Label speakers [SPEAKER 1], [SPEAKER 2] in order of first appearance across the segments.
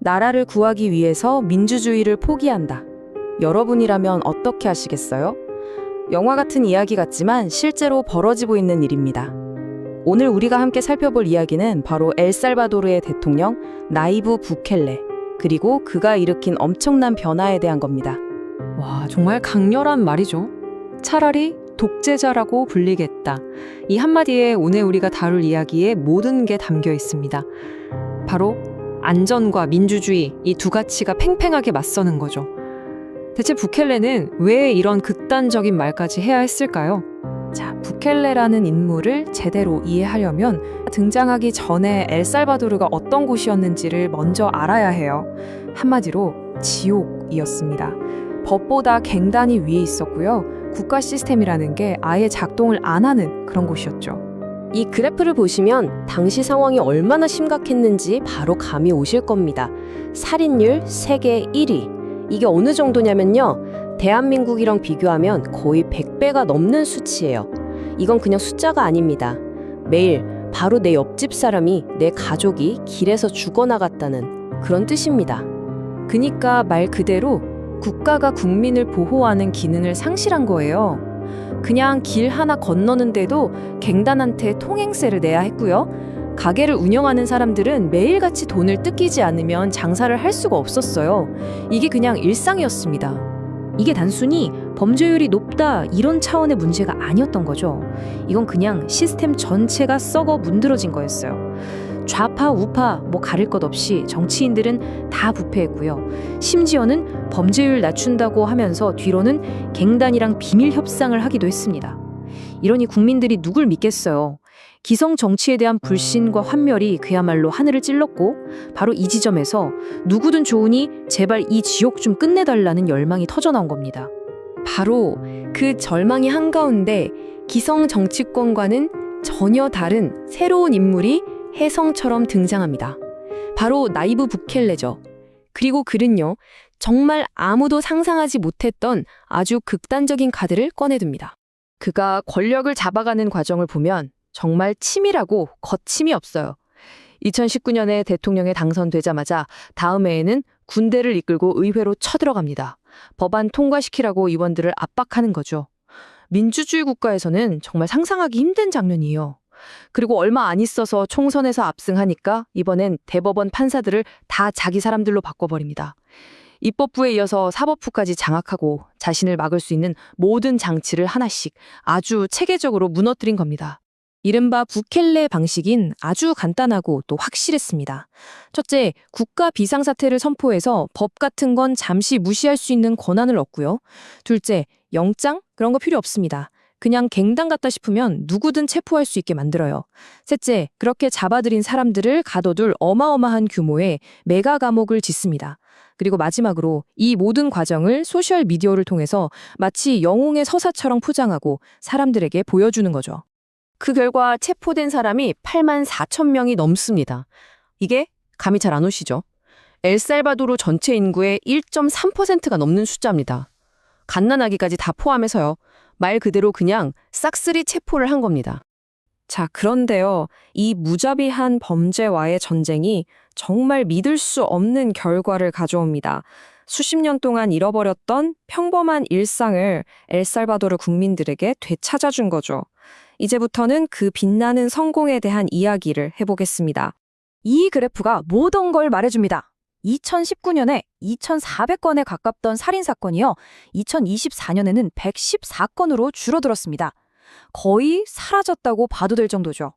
[SPEAKER 1] 나라를 구하기 위해서 민주주의를 포기한다. 여러분이라면 어떻게 하시겠어요? 영화 같은 이야기 같지만 실제로 벌어지고 있는 일입니다. 오늘 우리가 함께 살펴볼 이야기는 바로 엘살바도르의 대통령 나이브 부켈레, 그리고 그가 일으킨 엄청난 변화에 대한 겁니다.
[SPEAKER 2] 와, 정말 강렬한 말이죠. 차라리 독재자라고 불리겠다. 이 한마디에 오늘 우리가 다룰 이야기의 모든 게 담겨 있습니다. 바로 안전과 민주주의, 이 두 가치가 팽팽하게 맞서는 거죠. 대체 부켈레는 왜 이런 극단적인 말까지 해야 했을까요?
[SPEAKER 1] 자, 부켈레라는 인물을 제대로 이해하려면 등장하기 전에 엘살바도르가 어떤 곳이었는지를 먼저 알아야 해요. 한마디로 지옥이었습니다. 법보다 갱단이 위에 있었고요. 국가 시스템이라는 게 아예 작동을 안 하는 그런 곳이었죠.
[SPEAKER 3] 이 그래프를 보시면 당시 상황이 얼마나 심각했는지 바로 감이 오실 겁니다. 살인율 세계 1위. 이게 어느 정도냐면요. 대한민국이랑 비교하면 거의 100배가 넘는 수치예요. 이건 그냥 숫자가 아닙니다. 매일 바로 내 옆집 사람이, 내 가족이 길에서 죽어나갔다는 그런 뜻입니다.
[SPEAKER 1] 그니까 말 그대로 국가가 국민을 보호하는 기능을 상실한 거예요. 그냥 길 하나 건너는데도 갱단한테 통행세를 내야 했고요. 가게를 운영하는 사람들은 매일같이 돈을 뜯기지 않으면 장사를 할 수가 없었어요. 이게 그냥 일상이었습니다. 이게 단순히 범죄율이 높다 이런 차원의 문제가 아니었던 거죠. 이건 그냥 시스템 전체가 썩어 문드러진 거였어요. 좌파 우파 가릴 것 없이 정치인들은 다 부패했고요. 심지어는 범죄율 낮춘다고 하면서 뒤로는 갱단이랑 비밀 협상을 하기도 했습니다. 이러니 국민들이 누굴 믿겠어요. 기성 정치에 대한 불신과 환멸이 그야말로 하늘을 찔렀고, 바로 이 지점에서 누구든 좋으니 제발 이 지옥 좀 끝내달라는 열망이 터져나온 겁니다. 바로 그 절망의 한가운데 기성 정치권과는 전혀 다른 새로운 인물이 혜성처럼 등장합니다. 바로 나이브 부켈레죠. 그리고 그는요, 정말 아무도 상상하지 못했던 아주 극단적인 카드를 꺼내듭니다. 그가 권력을 잡아가는 과정을 보면 정말 치밀하고 거침이 없어요. 2019년에 대통령에 당선되자마자 다음 해에는 군대를 이끌고 의회로 쳐들어갑니다. 법안 통과시키라고 의원들을 압박하는 거죠. 민주주의 국가에서는 정말 상상하기 힘든 장면이에요. 그리고 얼마 안 있어서 총선에서 압승하니까 이번엔 대법원 판사들을 다 자기 사람들로 바꿔버립니다. 입법부에 이어서 사법부까지 장악하고 자신을 막을 수 있는 모든 장치를 하나씩 아주 체계적으로 무너뜨린 겁니다. 이른바 부켈레 방식인 아주 간단하고 또 확실했습니다. 첫째, 국가 비상사태를 선포해서 법 같은 건 잠시 무시할 수 있는 권한을 얻고요. 둘째, 영장? 그런 거 필요 없습니다. 그냥 갱단 같다 싶으면 누구든 체포할 수 있게 만들어요. 셋째, 그렇게 잡아들인 사람들을 가둬둘 어마어마한 규모의 메가 감옥을 짓습니다. 그리고 마지막으로 이 모든 과정을 소셜미디어를 통해서 마치 영웅의 서사처럼 포장하고 사람들에게 보여주는 거죠. 그 결과 체포된 사람이 8만 4천 명이 넘습니다. 이게 감이 잘 안 오시죠? 엘살바도르 전체 인구의 1.3%가 넘는 숫자입니다. 갓난아기까지 다 포함해서요. 말 그대로 그냥 싹쓸이 체포를 한 겁니다. 자, 그런데요. 이 무자비한 범죄와의 전쟁이 정말 믿을 수 없는 결과를 가져옵니다. 수십 년 동안 잃어버렸던 평범한 일상을 엘살바도르 국민들에게 되찾아준 거죠. 이제부터는 그 빛나는 성공에 대한 이야기를 해보겠습니다. 이 그래프가 모든 걸 말해줍니다. 2019년에 2,400건에 가깝던 살인사건이요. 2024년에는 114건으로 줄어들었습니다. 거의 사라졌다고 봐도 될 정도죠.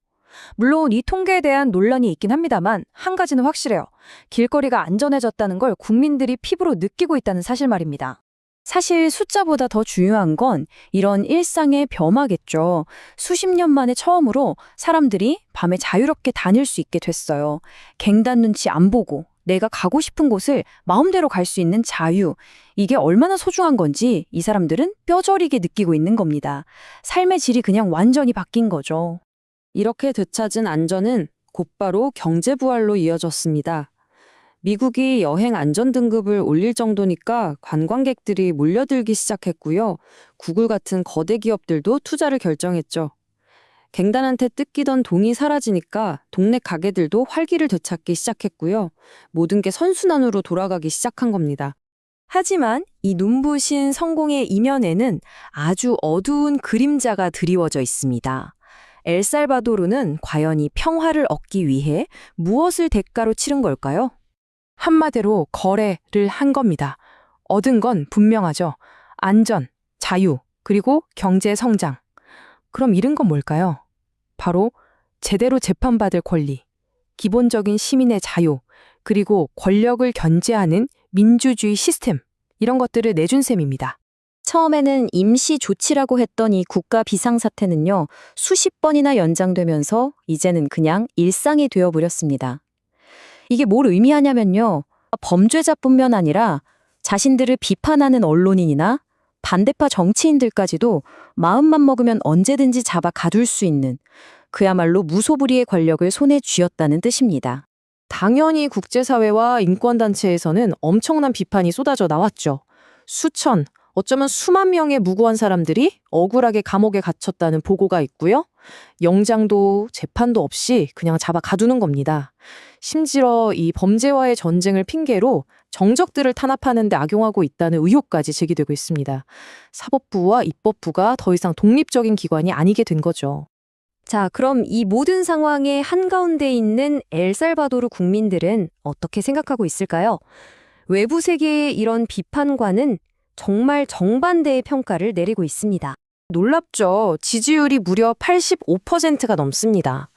[SPEAKER 1] 물론 이 통계에 대한 논란이 있긴 합니다만 한 가지는 확실해요. 길거리가 안전해졌다는 걸 국민들이 피부로 느끼고 있다는 사실 말입니다. 사실 숫자보다 더 중요한 건 이런 일상의 변화겠죠. 수십 년 만에 처음으로 사람들이 밤에 자유롭게 다닐 수 있게 됐어요. 갱단 눈치 안 보고 내가 가고 싶은 곳을 마음대로 갈 수 있는 자유. 이게 얼마나 소중한 건지 이 사람들은 뼈저리게 느끼고 있는 겁니다. 삶의 질이 그냥 완전히 바뀐 거죠. 이렇게 되찾은 안전은 곧바로 경제 부활로 이어졌습니다. 미국이 여행 안전 등급을 올릴 정도니까 관광객들이 몰려들기 시작했고요. 구글 같은 거대 기업들도 투자를 결정했죠.
[SPEAKER 2] 갱단한테 뜯기던 동이 사라지니까 동네 가게들도 활기를 되찾기 시작했고요. 모든 게 선순환으로 돌아가기 시작한 겁니다.
[SPEAKER 1] 하지만 이 눈부신 성공의 이면에는 아주 어두운 그림자가 드리워져 있습니다. 엘살바도르는 과연 이 평화를 얻기 위해 무엇을 대가로 치른 걸까요?
[SPEAKER 4] 한마디로 거래를 한 겁니다. 얻은 건 분명하죠. 안전, 자유, 그리고 경제 성장. 그럼 잃은 건 뭘까요? 바로 제대로 재판받을 권리, 기본적인 시민의 자유, 그리고 권력을 견제하는 민주주의 시스템, 이런 것들을 내준 셈입니다.
[SPEAKER 3] 처음에는 임시 조치라고 했던 이 국가 비상사태는요, 수십 번이나 연장되면서 이제는 그냥 일상이 되어버렸습니다. 이게 뭘 의미하냐면요, 범죄자뿐만 아니라 자신들을 비판하는 언론인이나 반대파 정치인들까지도 마음만 먹으면 언제든지 잡아 가둘 수 있는 그야말로 무소불위의 권력을 손에 쥐었다는 뜻입니다.
[SPEAKER 4] 당연히 국제사회와 인권단체에서는 엄청난 비판이 쏟아져 나왔죠. 수천, 어쩌면 수만 명의 무고한 사람들이 억울하게 감옥에 갇혔다는 보고가 있고요. 영장도 재판도 없이 그냥 잡아 가두는 겁니다. 심지어 이 범죄와의 전쟁을 핑계로 정적들을 탄압하는 데 악용하고 있다는 의혹까지 제기되고 있습니다. 사법부와 입법부가 더 이상 독립적인 기관이 아니게 된 거죠.
[SPEAKER 1] 자, 그럼 이 모든 상황의 한가운데 있는 엘살바도르 국민들은 어떻게 생각하고 있을까요? 외부 세계의 이런 비판과는 정말 정반대의 평가를 내리고 있습니다.
[SPEAKER 4] 놀랍죠. 지지율이 무려 85%가 넘습니다.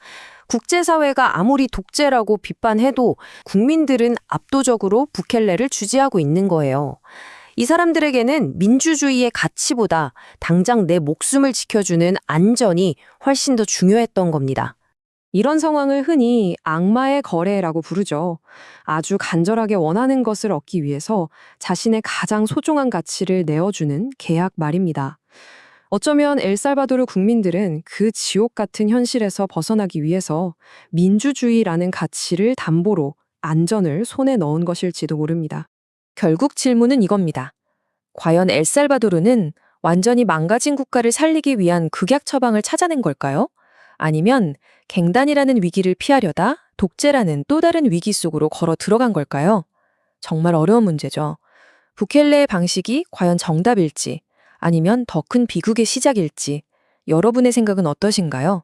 [SPEAKER 4] 국제사회가 아무리 독재라고 비판해도 국민들은 압도적으로 부켈레를 지지하고 있는 거예요. 이 사람들에게는 민주주의의 가치보다 당장 내 목숨을 지켜주는 안전이 훨씬 더 중요했던 겁니다.
[SPEAKER 2] 이런 상황을 흔히 악마의 거래라고 부르죠. 아주 간절하게 원하는 것을 얻기 위해서 자신의 가장 소중한 가치를 내어주는 계약 말입니다. 어쩌면 엘살바도르 국민들은 그 지옥 같은 현실에서 벗어나기 위해서 민주주의라는 가치를 담보로 안전을 손에 넣은 것일지도 모릅니다.
[SPEAKER 1] 결국 질문은 이겁니다. 과연 엘살바도르는 완전히 망가진 국가를 살리기 위한 극약 처방을 찾아낸 걸까요? 아니면 갱단이라는 위기를 피하려다 독재라는 또 다른 위기 속으로 걸어 들어간 걸까요? 정말 어려운 문제죠. 부켈레의 방식이 과연 정답일지 아니면 더 큰 비극의 시작일지 여러분의 생각은 어떠신가요?